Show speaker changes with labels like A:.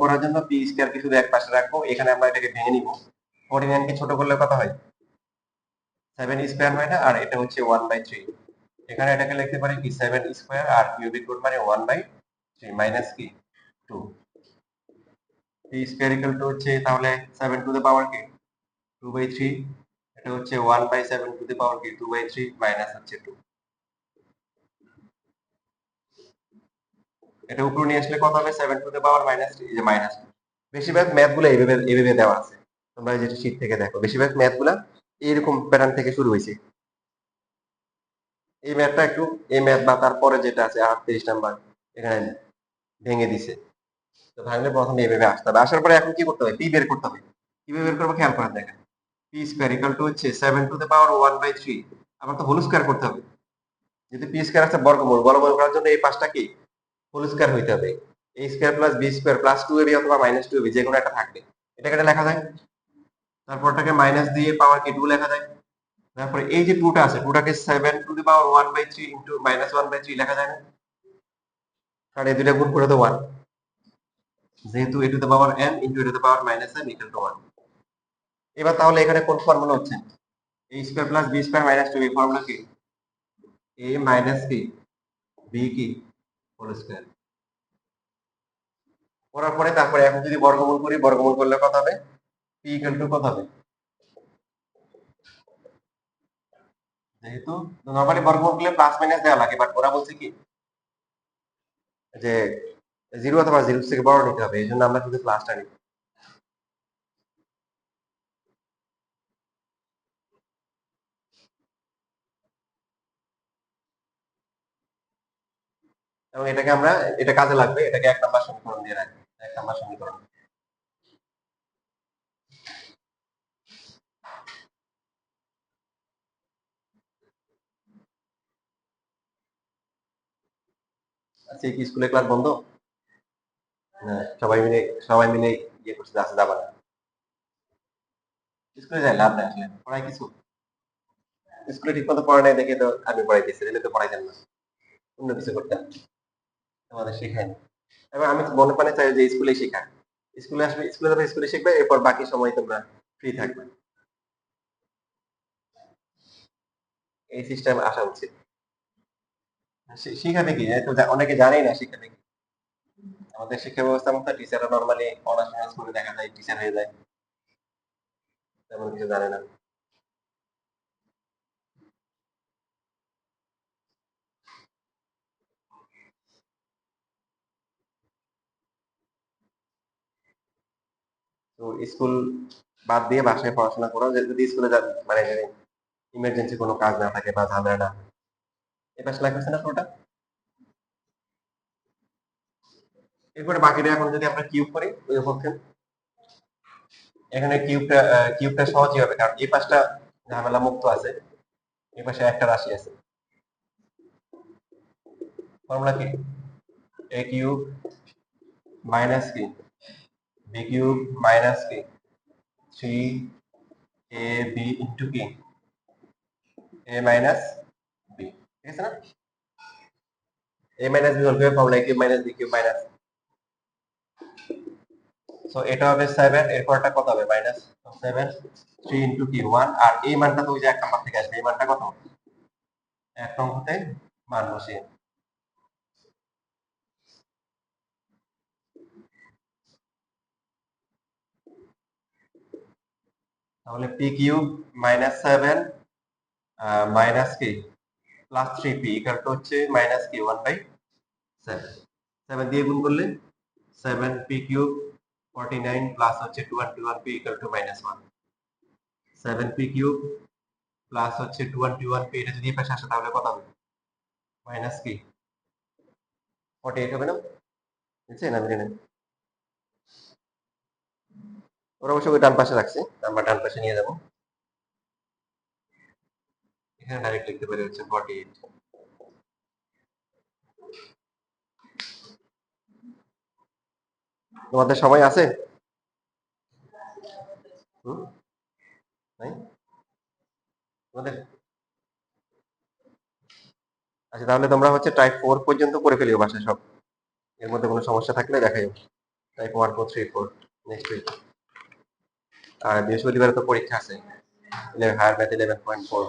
A: করার জন্য P square কে শুধু এক পাশে রাখবো, এখানে আমরা এটাকে ভেঙে নিব। 49 কে ছোট করলে কত হয়? 7 স্কয়ার হয় না, আর এটা হচ্ছে 1/3। এখানে এটাকে লিখতে পারি কি 7 স্কয়ার, আর কিউবিক রুট মানে 1/3 মাইনাস কি 2। পি স্কয়ার ইকুয়াল টু হচ্ছে তাহলে 7 টু দ্য পাওয়ার কি 2/3, এটা হচ্ছে 1/7 টু দ্য পাওয়ার কি 2/3 মাইনাস হচ্ছে 2। এটা উপরে নিয়ে আসলে কত হবে? 7 টু দ্য পাওয়ার মাইনাস, এই যে মাইনাস। বেশিরভাগ ম্যাথ গুলো এইভাবে দেওয়া আছে, তোমরা যেটা শীট থেকে দেখো বেশিরভাগ ম্যাথ গুলা এইরকম প্যাটার্ন থেকে শুরু হয়েছে। এই ম্যাথটা একটু, এই ম্যাথ বা তারপরে যেটা আছে 38 নাম্বার, এখানে ভেঙে দিছে। তো ভাঙলে প্রথমে এইভাবে আসতে হবে, আসার পরে এখন কি করতে হবে? পি বের করতে হবে। কিভাবে বের করবো খেয়াল করে দেখেন। পি স্কয়ার ইকুয়াল টু হচ্ছে 7 টু দ্য পাওয়ার 1/3, আমার তো হোল স্কয়ার করতে হবে। যদি পি স্কয়ার আছে বর্গমূল, বর্গমূল করার জন্য এই পাঁচটা কি হোল স্কয়ার হইতে হবে। a square plus B square plus 2ab অথবা মাইনাস 2ab যে কোনো একটা থাকবে, এটাকে লেখা যায়। তারপরটাকে মাইনাস দিয়ে পাওয়ার কি 2 লেখা যায়। তারপরে এই যে 2টা আছে, 2টাকে 7 to the power 1/3 into minus 1/3 লেখা যায় না? কারণ এই দুইটা গুণ করে তো 1, যেহেতু a to the power n into a to the power minus n equal to 1। এবার তাহলে এখানে কোন ফর্মুলা হচ্ছে? a square plus b square minus 2b formula কি? a মাইনাস কি b কি হোল স্কয়ার। করার পরে তারপরে এখন যদি বর্গমূল করি, বর্গমূল করলে কত হবে? p ইকুয়াল টু কত হবে? যেহেতু নরমালি বর্গমূল করলে প্লাস মাইনাস দেওয়া লাগে, বাট ওরা বলছে কি যে 0 অথবা 0 থেকে বড় নিতে হবে, এই জন্য আমরা শুধু প্লাসটা নিই। এবং এটাকে আমরা, এটা কাজে লাগবে, এটাকে 1 নাম্বার সমীকরণ দিয়ে রাখি। 1 নাম্বার সমীকরণ। আচ্ছা, কি স্কুলে ক্লাস বন্ধ? না, সবাই মিলে ইয়ে করছে, আছে যাবা না। স্কুলে যাই লাভ নাই, আসলে পড়াই কিছু স্কুলে ঠিক মতো পড়া নাই দেখে তো আমি পড়াইতেছি, এলে তো পড়াইতেন না, অন্য কিছু করতেন, আমাদের শেখায়নি। এবং আমি মনে প্রাণে চাই যে স্কুলে শেখায়। স্কুলে আসবে, স্কুলে যাবে, স্কুলে শিখবে, এরপর বাকি সময় তোমরা ফ্রি থাকবে, এই সিস্টেম আসা উচিত। শিখাবে কি, এই তো অনেকে জানেই না শিখাবে কি। আমাদের শিক্ষা ব্যবস্থার মধ্যে টিচাররা নরমালি অনার্স করে দেখা যায় টিচার হয়ে যায়, তেমন কিছু জানে না। তো স্কুল বাদ দিয়ে বাসায় পড়াশোনা করো, যদি স্কুলে মানে ইমার্জেন্সি কোনো কাজ না থাকে বা ঝামেলা না। এই পাশে লেখা আছে না পুরোটা। এরপরে বাকিটা এখন যদি আমরা কিউব করি ওই পক্ষে, এখানে কিউবটা সহজই হবে, কারণ এই পাশটা ঝামেলা মুক্ত আছে, এই পাশে একটা রাশি আছে। ফর্মুলা কি? এ কিউব মাইনাস কি বি কিউব মাইনাস কি 3ab ইন্টু কি a মাইনাস বি, ঠিক আছে না? a minus B whole cube formula, a cube minus B cube minus, so এটা হবে 7, এরপরটা কত হবে? মাইনাস 7, 3 ইনটু কি 1, আর এই মানটা তো ওই যে 1 নাম্বার থেকে আসবে, এই মানটা কত? 1 নং হতে মান বসিয়ে। তাহলে পি কিউব মাইনাস 7 মাইনাস কি প্লাস 3p ইকুয়াল টু হচ্ছে মাইনাস কি 1/7। 7 দিয়ে গুণ করলে 7p কিউব 49 প্লাস হচ্ছে 21p equal to minus 1। 7p cube plus হচ্ছে 21p, এটা যদি এই পাশে আসে তাহলে কত হবে? মাইনাস কি 48 হবে না? বুঝছেন? আমি জানি ওরা অবশ্য ওই ডান পাশে রাখছে, আমরা ডান পাশে নিয়ে যাবো। এখানে ডাইরেক্ট লিখতে পারি হচ্ছে 48। তোমাদের সময় আছে? হুম, নাই তোমাদের? আচ্ছা, তাহলে তোমরা হচ্ছে টাইপ 4 পর্যন্ত করে ফেলিও বাসায় সব, এর মধ্যে কোনো সমস্যা থাকলে দেখাইও। Type 1 2 3 4 next week. আর বৃহস্পতিবার তো পরীক্ষা আছে, হায়ার ম্যাথ 11.4।